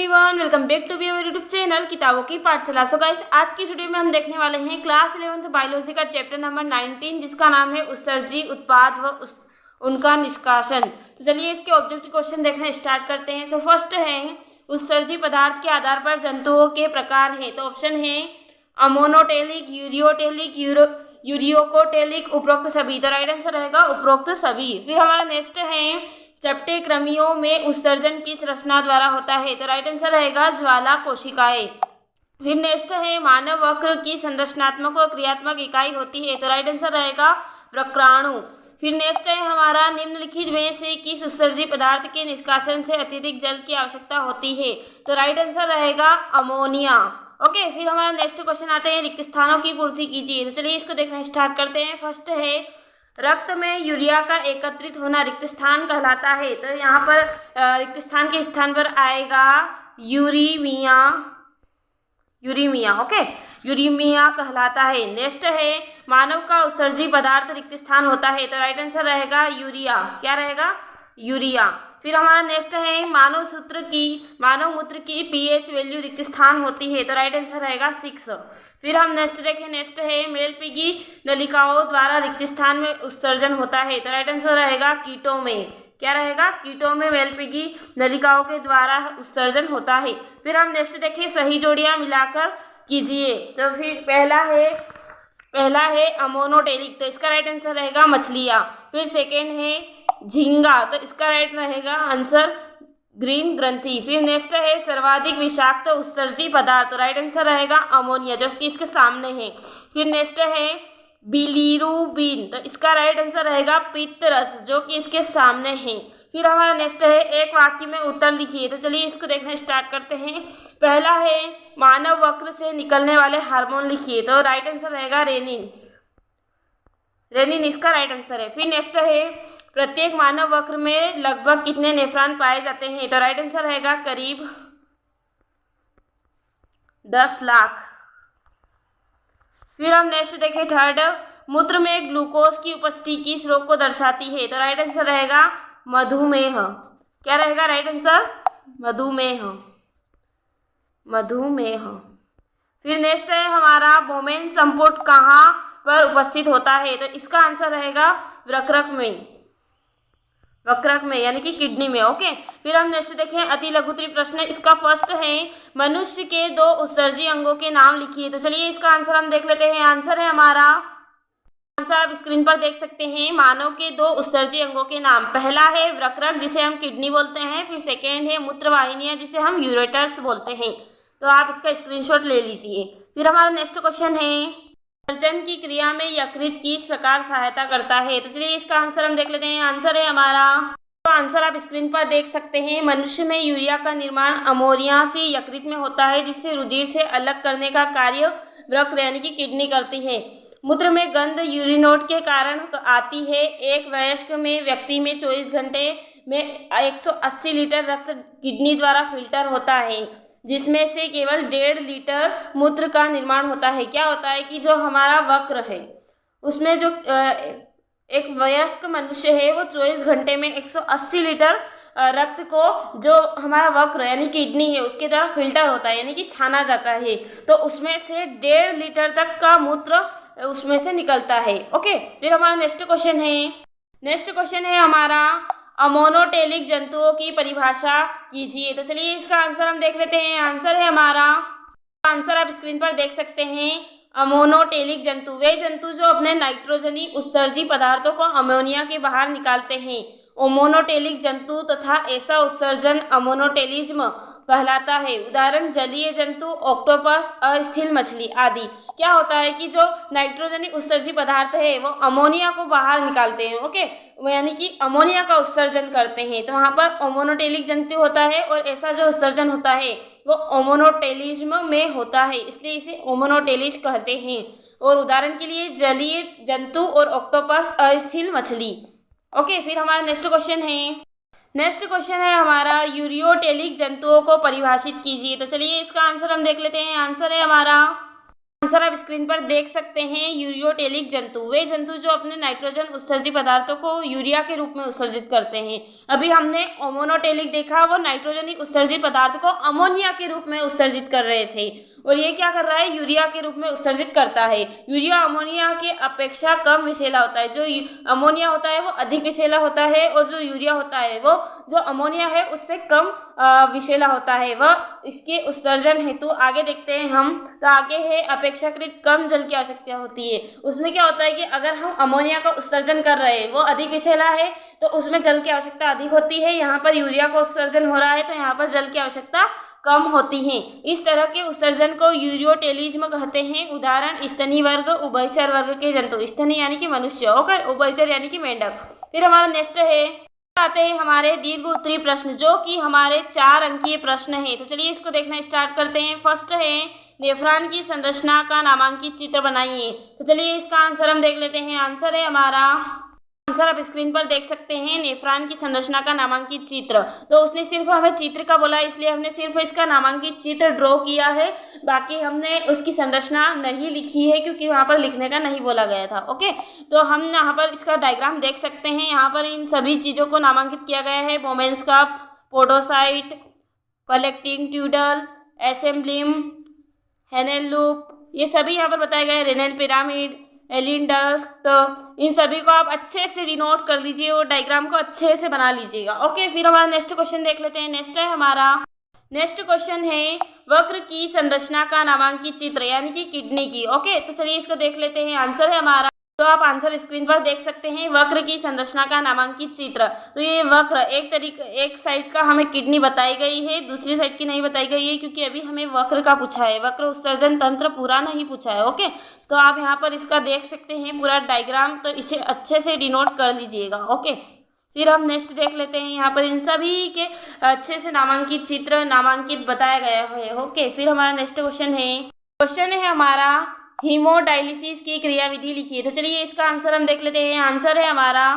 Everyone, welcome back to our YouTube channel किताबों की पाठशाला। सो गाइस, आज की वीडियो में हम देखने वाले हैं क्लास 11th बायोलॉजी का चैप्टर नंबर 19, जिसका नाम है उत्सर्जी उत्पाद व उनका निष्कासन। तो चलिए इसके ऑब्जेक्टिव क्वेश्चन देखना स्टार्ट करते हैं। सो फर्स्ट है, उत्सर्जी पदार्थ के आधार पर जंतुओं के प्रकार है। तो ऑप्शन है अमोनोटेलिक, यूरियोटेलिक, यूरियोकोटेलिक, उपरोक्त सभी। तो राइट आंसर रहेगा उपरोक्त सभी। फिर हमारा नेक्स्ट है, चपटे कृमियों में उत्सर्जन किस रचना द्वारा होता है। तो राइट आंसर रहेगा ज्वाला कोशिकाएं। फिर नेक्स्ट है, मानव वक्र की संरचनात्मक व क्रियात्मक इकाई होती है। तो राइट आंसर रहेगा वक्राणु। फिर नेक्स्ट है हमारा, निम्नलिखित में से किस उत्सर्जी पदार्थ के निष्कासन से अत्यधिक जल की आवश्यकता होती है। तो राइट आंसर रहेगा अमोनिया। ओके, फिर हमारा नेक्स्ट क्वेश्चन आते हैं, रिक्त स्थानों की पूर्ति कीजिए। तो चलिए इसको देखना स्टार्ट करते हैं। फर्स्ट है, रक्त में यूरिया का एकत्रित होना रिक्त स्थान कहलाता है। तो यहाँ पर रिक्त स्थान के स्थान पर आएगा यूरीमिया। ओके, यूरीमिया कहलाता है। नेक्स्ट है, मानव का उत्सर्जी पदार्थ रिक्त स्थान होता है। तो राइट आंसर रहेगा यूरिया। क्या रहेगा? यूरिया। फिर हमारा नेक्स्ट है, मानव मूत्र की पीएच वैल्यू रिक्त स्थान होती है। तो राइट आंसर रहेगा 6। फिर हम नेक्स्ट देखें, नेक्स्ट है, मेलपीगी नलिकाओं द्वारा रिक्त स्थान में उत्सर्जन होता है। तो राइट आंसर रहेगा कीटों में। क्या रहेगा? कीटों में मेलपीगी नलिकाओं के द्वारा उत्सर्जन होता है। फिर हम नेक्स्ट देखें, सही जोड़ियां मिलाकर कीजिए। तो फिर पहला है अमोनोटेलिक। तो इसका राइट आंसर रहेगा मछलियाँ। फिर सेकेंड है झींगा। तो इसका राइट रहेगा आंसर ग्रीन ग्रंथि। फिर नेक्स्ट है, सर्वाधिक विषाक्त उत्सर्जी पदार्थ। तो राइट आंसर रहेगा अमोनिया, जो कि इसके सामने है। फिर नेक्स्ट है बिलीरुबिन। तो इसका राइट आंसर रहेगा पित्तरस, जो कि इसके सामने है। फिर हमारा नेक्स्ट है, एक वाक्य में उत्तर लिखिए। तो चलिए इसको देखना स्टार्ट करते हैं। पहला है, मानव वक्र से निकलने वाले हार्मोन लिखिए। तो राइट आंसर रहेगा रेनिन। इसका राइट आंसर है। फिर नेक्स्ट है, प्रत्येक मानव वक्र में लगभग कितने नेफ्रॉन पाए जाते हैं। तो राइट आंसर रहेगा करीब 10 लाख। फिर हम नेक्स्ट देखें, थर्ड, मूत्र में ग्लूकोज की उपस्थिति किस रोग को दर्शाती है। तो राइट आंसर रहेगा मधुमेह। क्या रहेगा राइट आंसर? मधुमेह। फिर नेक्स्ट है हमारा, बोमेन संपुट कहाँ पर उपस्थित होता है। तो इसका आंसर रहेगा वक्रक में यानी कि किडनी में। ओके, फिर हम नेक्स्ट देखें, अति लघुत्तरीय प्रश्न। इसका फर्स्ट है, मनुष्य के 2 उत्सर्जी अंगों के नाम लिखिए। तो चलिए इसका आंसर हम देख लेते हैं। आंसर है हमारा, आंसर आप स्क्रीन पर देख सकते हैं। मानव के 2 उत्सर्जी अंगों के नाम, पहला है वृक्रक, जिसे हम किडनी बोलते हैं। फिर सेकेंड है मूत्रवाहिनियां, जिसे हम यूरेटर्स बोलते हैं। तो आप इसका स्क्रीनशॉट ले लीजिए। फिर हमारा नेक्स्ट क्वेश्चन है, उत्सर्जन की क्रिया में यकृत किस प्रकार सहायता करता है। तो चलिए इसका आंसर हम देख लेते हैं। आंसर है हमारा, तो आंसर आप स्क्रीन पर देख सकते हैं। मनुष्य में यूरिया का निर्माण अमोनिया से यकृत में होता है, जिससे रुधिर से अलग करने का कार्य वृक्क यानी कि किडनी करती है। मूत्र में गंध यूरिनोट के कारण आती है। एक वयस्क व्यक्ति में 24 घंटे में 180 लीटर रक्त किडनी द्वारा फिल्टर होता है, जिसमें से केवल 1.5 लीटर मूत्र का निर्माण होता है। क्या होता है कि जो हमारा वक्र है, उसमें जो एक वयस्क मनुष्य है, वो 24 घंटे में 180 लीटर रक्त को, जो हमारा वक्र यानी किडनी है, उसके द्वारा फिल्टर होता है यानी कि छाना जाता है। तो उसमें से 1.5 लीटर तक का मूत्र उसमें से निकलता है। ओके, फिर हमारा नेक्स्ट क्वेश्चन है हमारा, अमोनोटेलिक जंतुओं की परिभाषा कीजिए। तो चलिए इसका आंसर हम देख लेते हैं। आंसर है हमारा, आंसर आप स्क्रीन पर देख सकते हैं। अमोनोटेलिक जंतु वे जंतु जो अपने नाइट्रोजनी उत्सर्जी पदार्थों को अमोनिया के बाहर निकालते हैं। अमोनोटेलिक जंतु तथा ऐसा उत्सर्जन अमोनोटेलिज्म कहलाता है। उदाहरण, जलीय जंतु, ऑक्टोपस, अस्थिल मछली आदि। क्या होता है कि जो नाइट्रोजनी उत्सर्जी पदार्थ है, वो अमोनिया को बाहर निकालते हैं। ओके, यानी कि अमोनिया का उत्सर्जन करते हैं। तो वहाँ पर अमोनोटेलिक जंतु होता है, और ऐसा जो उत्सर्जन होता है वो अमोनोटेलिज्म में होता है, इसलिए इसे अमोनोटेलिज कहते हैं। और उदाहरण के लिए जलीय जंतु और ऑक्टोपस, अस्थिल मछली। ओके, फिर हमारा नेक्स्ट क्वेश्चन है हमारा, यूरियोटेलिक जंतुओं को परिभाषित कीजिए। तो चलिए इसका आंसर हम देख लेते हैं। आंसर है हमारा, आंसर आप स्क्रीन पर देख सकते हैं, यूरियोटेलिक जंतु, वे जंतु जो अपने नाइट्रोजन उत्सर्जित पदार्थों को यूरिया के रूप में उत्सर्जित करते हैं। अभी हमने अमोनोटेलिक देखा, वो नाइट्रोजनिक उत्सर्जित पदार्थ को अमोनिया के रूप में उत्सर्जित कर रहे थे, और ये क्या कर रहा है, यूरिया के रूप में उत्सर्जित करता है। यूरिया अमोनिया के अपेक्षा कम विषैला होता है, जो अमोनिया होता है वो अधिक विषैला होता है, और जो यूरिया होता है वो जो अमोनिया है उससे कम विषैला होता है। वह इसके उत्सर्जन हेतु आगे देखते हैं हम, तो आगे है अपेक्षाकृत कम जल की आवश्यकता होती है। उसमें क्या होता है कि अगर हम अमोनिया का उत्सर्जन कर रहे हैं, वो अधिक विषैला है तो उसमें जल की आवश्यकता अधिक होती है। यहाँ पर यूरिया का उत्सर्जन हो रहा है तो यहाँ पर जल की आवश्यकता कम होती है। इस तरह के उत्सर्जन को यूरियोटेलिज्म कहते हैं। उदाहरण स्तनी वर्ग, उभयचर वर्ग के जंतु, स्तनी यानी कि मनुष्य, ओके, उभयचर यानी कि मेंढक। फिर हमारा नेक्स्ट है, आते हैं हमारे दीर्घ उत्तरीय प्रश्न, जो कि हमारे 4 अंकीय प्रश्न हैं। तो चलिए इसको देखना स्टार्ट करते हैं। फर्स्ट है, नेफ्रॉन की संरचना का नामांकित चित्र बनाइए। तो चलिए इसका आंसर हम देख लेते हैं। आंसर है हमारा, आंसर आप स्क्रीन पर देख सकते हैं, नेफ्रॉन की संरचना का नामांकित चित्र। तो उसने सिर्फ हमें चित्र का बोला, इसलिए हमने सिर्फ इसका नामांकित चित्र ड्रॉ किया है, बाकी हमने उसकी संरचना नहीं लिखी है क्योंकि वहाँ पर लिखने का नहीं बोला गया था। ओके, तो हम यहाँ पर इसका डायग्राम देख सकते हैं। यहाँ पर इन सभी चीज़ों को नामांकित किया गया है, बोमेन्स का पोडोसाइट, कलेक्टिंग ट्यूडल, एसेम्ब्लिम, हेनेल लूप, ये सभी यहाँ पर बताए गए, रेनेल पिरामिड, एलिन डस्ट, इन सभी को आप अच्छे से डिनोट कर लीजिए और डायग्राम को अच्छे से बना लीजिएगा। ओके, फिर हमारा नेक्स्ट क्वेश्चन देख लेते हैं। नेक्स्ट क्वेश्चन है, वक्र की संरचना का नामांकित चित्र, यानी कि किडनी की। ओके, तो चलिए इसको देख लेते हैं। आंसर है हमारा, तो आप आंसर स्क्रीन पर देख सकते हैं, वक्र की संरचना का नामांकित चित्र। तो ये वक्र एक साइड का हमें किडनी बताई गई है, दूसरी साइड की नहीं बताई गई है, क्योंकि अभी हमें वक्र का पूछा है, वक्र उत्सर्जन तंत्र पूरा नहीं पूछा है। ओके, तो आप यहाँ पर इसका देख सकते हैं पूरा डायग्राम, तो इसे अच्छे से डिनोट कर लीजिएगा। ओके, फिर हम नेक्स्ट देख लेते हैं। यहाँ पर इन सभी के अच्छे से नामांकित चित्र नामांकित बताया गया है। ओके, फिर हमारा नेक्स्ट क्वेश्चन है हमारा, हीमोडायलिसिस की क्रियाविधि लिखिए। तो चलिए इसका आंसर हम देख लेते हैं। आंसर है हमारा,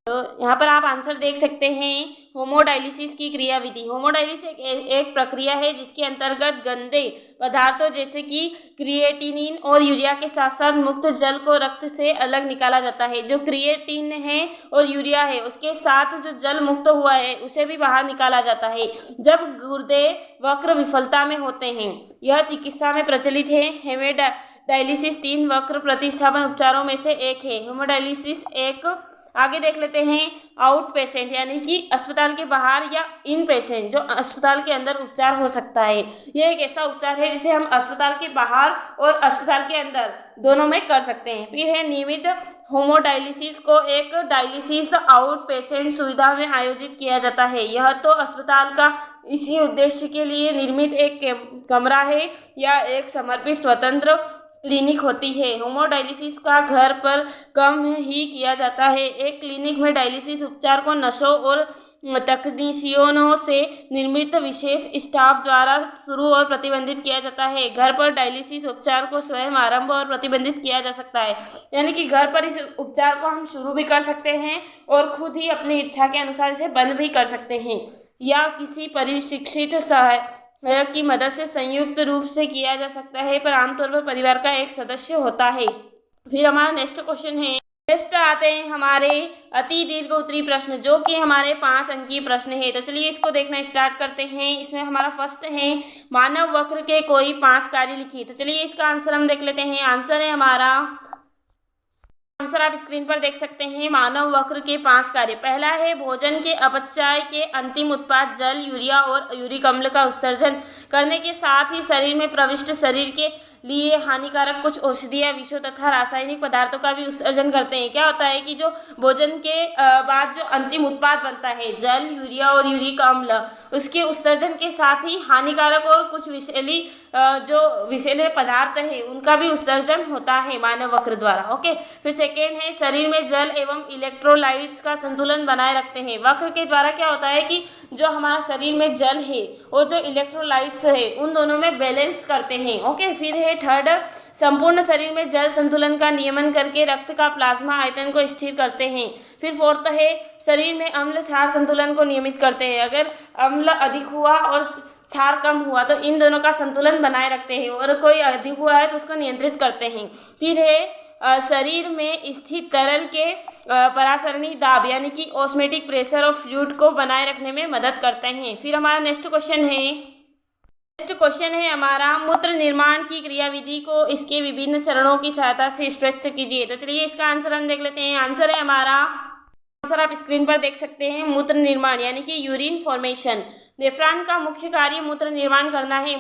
तो यहाँ पर आप आंसर देख सकते हैं, होमोडायलिसिस की क्रियाविधि। होमोडायलिसिस एक प्रक्रिया है जिसके अंतर्गत गंदे पदार्थों जैसे कि क्रिएटिनिन और यूरिया के साथ साथ मुक्त जल को रक्त से अलग निकाला जाता है। जो क्रिएटिन है और यूरिया है उसके साथ जो जल मुक्त हुआ है उसे भी बाहर निकाला जाता है जब गुर्दे वक्र विफलता में होते हैं। यह चिकित्सा में प्रचलित है। हेमोडायलिसिस 3 वक्र प्रतिस्थापन उपचारों में से एक है। हेमोडायलिसिस एक, आगे देख लेते हैं, आउट पेशेंट यानी कि अस्पताल के बाहर, या इन पेशेंट जो अस्पताल के अंदर उपचार हो सकता है। यह एक ऐसा उपचार है जिसे हम अस्पताल के बाहर और अस्पताल के अंदर दोनों में कर सकते हैं। फिर है नियमित होमोडायलिसिस को एक डायलिसिस आउट पेशेंट सुविधा में आयोजित किया जाता है। यह तो अस्पताल का इसी उद्देश्य के लिए निर्मित एक कमरा है या एक समर्पित स्वतंत्र क्लिनिक होती है। होमोडायलिसिस का घर पर कम ही किया जाता है। एक क्लिनिक में डायलिसिस उपचार को नर्सों और तकनीशियनों से निर्मित विशेष स्टाफ द्वारा शुरू और प्रतिबंधित किया जाता है। घर पर डायलिसिस उपचार को स्वयं आरंभ और प्रतिबंधित किया जा सकता है, यानी कि घर पर इस उपचार को हम शुरू भी कर सकते हैं और खुद ही अपनी इच्छा के अनुसार इसे बंद भी कर सकते हैं, या किसी परिशिक्षित सहायक की मदद से संयुक्त रूप से किया जा सकता है, पर आमतौर पर परिवार का एक सदस्य होता है। फिर हमारा नेक्स्ट क्वेश्चन है, नेक्स्ट आते हैं हमारे अति दीर्घ उत्तरीय प्रश्न, जो कि हमारे 5 अंकीय प्रश्न है। तो चलिए इसको देखना स्टार्ट करते हैं। इसमें हमारा फर्स्ट है, मानव वक्र के कोई 5 कार्य लिखिए। तो चलिए इसका आंसर हम देख लेते हैं। आंसर है हमारा, आंसर आप स्क्रीन पर देख सकते हैं, मानव वक्र के 5 कार्य। पहला है, भोजन के अपचय के अंतिम उत्पाद जल, यूरिया और यूरिक अम्ल का उत्सर्जन करने के साथ ही शरीर में प्रविष्ट शरीर के लिए हानिकारक कुछ औषधीय विषों तथा रासायनिक पदार्थों का भी उत्सर्जन करते हैं। क्या होता है कि जो भोजन के बाद जो अंतिम उत्पाद बनता है जल, यूरिया और यूरिक अम्ल, उसके उत्सर्जन के साथ ही हानिकारक और कुछ विषैले पदार्थ है उनका भी उत्सर्जन होता है मानव वक्र द्वारा। ओके, फिर सेकेंड है, शरीर में जल एवं इलेक्ट्रोलाइट्स का संतुलन बनाए रखते हैं। वक्र के द्वारा क्या होता है कि जो हमारा शरीर में जल है और जो इलेक्ट्रोलाइट्स है उन दोनों में बैलेंस करते हैं। ओके, फिर है थर्ड, संपूर्ण शरीर में जल संतुलन का नियमन करके रक्त का प्लाज्मा आयतन को स्थिर करते हैं। फिर फोर्थ है, शरीर में अम्ल क्षार संतुलन को नियमित करते हैं। अगर अम्ल अधिक हुआ और क्षार कम हुआ तो इन दोनों का संतुलन बनाए रखते हैं, और कोई अधिक हुआ है तो उसको नियंत्रित करते हैं। फिर है शरीर में स्थित तरल के परासरणी दाब यानी कि ऑस्मेटिक प्रेशर और फ्लूइड को बनाए रखने में मदद करते हैं। फिर हमारा नेक्स्ट क्वेश्चन है हमारा मूत्र निर्माण की क्रियाविधि को इसके विभिन्न चरणों की सहायता से स्पष्ट कीजिए। तो चलिए इसका आंसर हम देख लेते हैं। आंसर है हमारा, आंसर आप स्क्रीन पर देख सकते हैं, मूत्र निर्माण यानी कि यूरिन फॉर्मेशन। नेफ्रॉन का मुख्य कार्य मूत्र निर्माण करना है।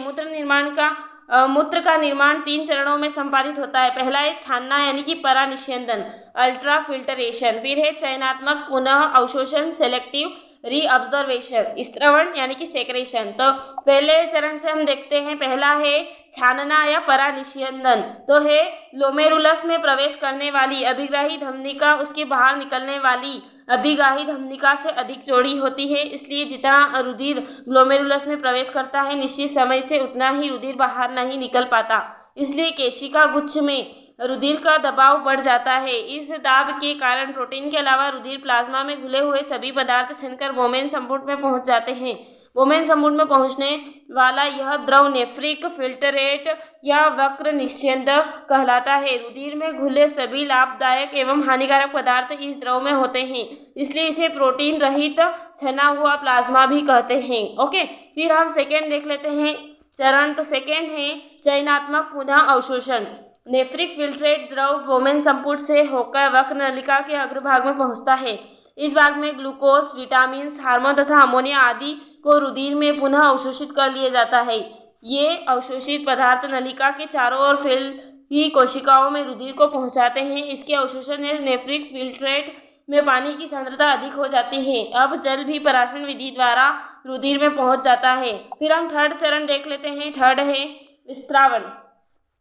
मूत्र का निर्माण 3 चरणों में संपादित होता है। पहला है छानना यानी कि परानिस्यंदन, अल्ट्रा फिल्टरेशन। फिर है चयनात्मक पुनः अवशोषण, सेलेक्टिव रीअब्जॉर्वेशन, स्त्रवण यानी कि सेक्रेशन। तो पहले चरण से हम देखते हैं, पहला है छानना या परानिस्यंदन। तो है ग्लोमेरुलस में प्रवेश करने वाली अभिग्राही धमनिका उसके बाहर निकलने वाली अभिगाही धमनिका से अधिक चौड़ी होती है, इसलिए जितना रुधिर ग्लोमेरुलस में प्रवेश करता है निश्चित समय से उतना ही रुधिर बाहर नहीं निकल पाता, इसलिए केशिका गुच्छ में रुधिर का दबाव बढ़ जाता है। इस दाब के कारण प्रोटीन के अलावा रुधिर प्लाज्मा में घुले हुए सभी पदार्थ छिनकर वोमेन संपुट में पहुंच जाते हैं। वोमेन संपुट में पहुंचने वाला यह द्रव नेफ्रिक फिल्टरेट या वक्र निस्यंद कहलाता है। रुधिर में घुले सभी लाभदायक एवं हानिकारक पदार्थ इस द्रव में होते हैं, इसलिए इसे प्रोटीन रहित छना हुआ प्लाज्मा भी कहते हैं। ओके, फिर हम सेकेंड देख लेते हैं चरण। तो सेकेंड है चयनात्मक पुनः अवशोषण। नेफ्रिक फिल्ट्रेट द्रव वोमेन संपुट से होकर वक्र नलिका के अग्रभाग में पहुंचता है। इस भाग में ग्लूकोज, विटामिन, हार्मोन तथा अमोनिया आदि को रुधिर में पुनः अवशोषित कर लिया जाता है। ये अवशोषित पदार्थ नलिका के चारों ओर फैली कोशिकाओं में रुधिर को पहुंचाते हैं। इसके अवशोषण में नेफ्रिक फिल्ट्रेट में पानी की सांद्रता अधिक हो जाती है। अब जल भी पराशरण विधि द्वारा रुधिर में पहुंच जाता है। फिर हम थर्ड चरण देख लेते हैं। थर्ड है स्त्रावण।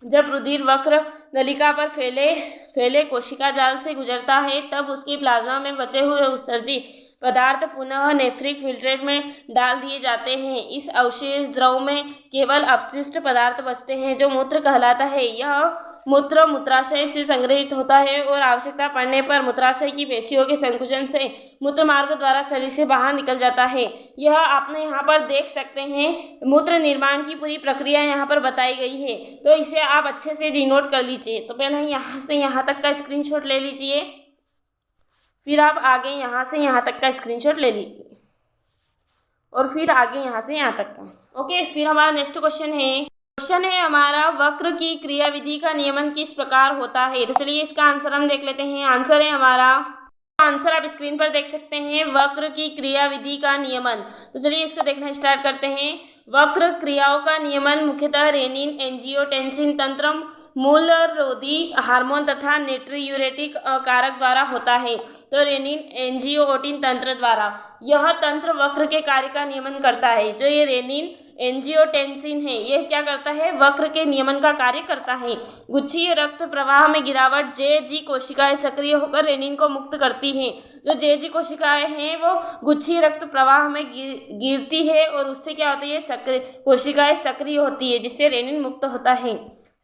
जब रुधिर वक्र नलिका पर फैले कोशिका जाल से गुजरता है तब उसके प्लाज्मा में बचे हुए उत्सर्जी पदार्थ पुनः नेफ्रिक फिल्ट्रेट में डाल दिए जाते हैं। इस अवशेष द्रव में केवल अपशिष्ट पदार्थ बचते हैं जो मूत्र कहलाता है। यह मूत्र मूत्राशय से संग्रहित होता है और आवश्यकता पड़ने पर मूत्राशय की पेशियों के संकुचन से मूत्र मार्ग द्वारा शरीर से बाहर निकल जाता है। यह आपने यहाँ पर देख सकते हैं, मूत्र निर्माण की पूरी प्रक्रिया यहाँ पर बताई गई है, तो इसे आप अच्छे से डिनोट कर लीजिए। तो पहले यहाँ से यहाँ तक का स्क्रीनशॉट ले लीजिए, फिर आप आगे यहाँ से यहाँ तक का स्क्रीनशॉट ले लीजिए, और फिर आगे यहाँ से यहाँ तक का। ओके, फिर हमारा नेक्स्ट क्वेश्चन है हमारा, वक्र की क्रियाविधि का नियमन किस प्रकार होता है। तो चलिए इसका आंसर हम देख लेते हैं। आंसर है हमारा, आंसर आप स्क्रीन पर देख सकते हैं, वक्र की क्रियाविधि का नियमन। तो चलिए इसको देखना स्टार्ट करते हैं। वक्र क्रियाओं का नियमन मुख्यतः रेनिन एंजियोटेंसिन तंत्र, मूलरोधी हार्मोन तथा नेट्रियूरेटिक कारक द्वारा होता है। तो रेनिन एंजियोटेंसिन तंत्र द्वारा यह तंत्र वक्र के कार्य का नियमन करता है। जो ये रेनिन एंजियोटेंसिन है, यह क्या करता है, वक्र के नियमन का कार्य करता है। गुच्छीय रक्त प्रवाह में गिरावट जे कोशिकाएं सक्रिय होकर रेनिन को मुक्त करती हैं। जो जे कोशिकाएं हैं वो गुच्छीय रक्त प्रवाह में गिरती है और उससे क्या होता है, कोशिकाएं सक्रिय होती है, जिससे रेनिन मुक्त होता है।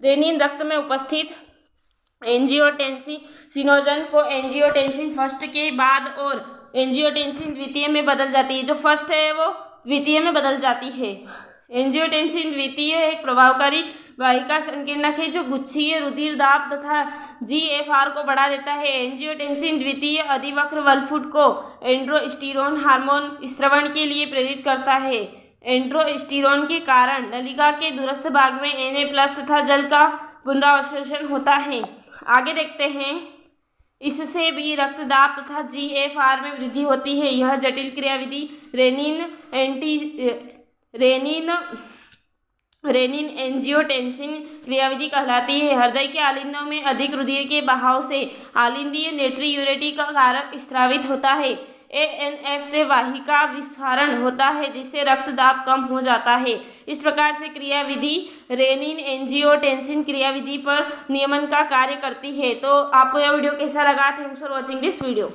रेनिन रक्त में उपस्थित एंजियोटेंसिनोजन को एंजियोटेंसिन फर्स्ट के बाद और एंजियोटेंसिन द्वितीय में बदल जाती है। जो फर्स्ट है वो द्वितीय में बदल जाती है। एंजियोटेंसिन द्वितीय एक प्रभावकारी वाहिका संकीर्णक है जो गुच्छीय रुधिर दाब तथा GFR को बढ़ा देता है। एंजियोटेंसिन द्वितीय अधिवक्र वलफुट को एंड्रोस्टेरोन हार्मोन स्त्रवण के लिए प्रेरित करता है। एंड्रोस्टेरोन के कारण नलिका के दूरस्थ भाग में Na+ तथा जल का पुनरावशोषण होता है। आगे देखते हैं, इससे भी रक्तदाब तथा GFR में वृद्धि होती है। यह जटिल क्रियाविधि रेनिन एंजियोटेंसिन क्रियाविधि कहलाती है। हृदय के आलिंदों में अधिक रुधिर के बहाव से आलिंदीय नेट्रियूरेटिक कारक स्रावित होता है। ANF से वाहिका विस्फारण होता है जिससे रक्तदाब कम हो जाता है। इस प्रकार से क्रियाविधि रेनिन एंजियोटेंसिन क्रियाविधि पर नियमन का कार्य करती है। तो आपको यह वीडियो कैसा लगा? Thanks for watching this video.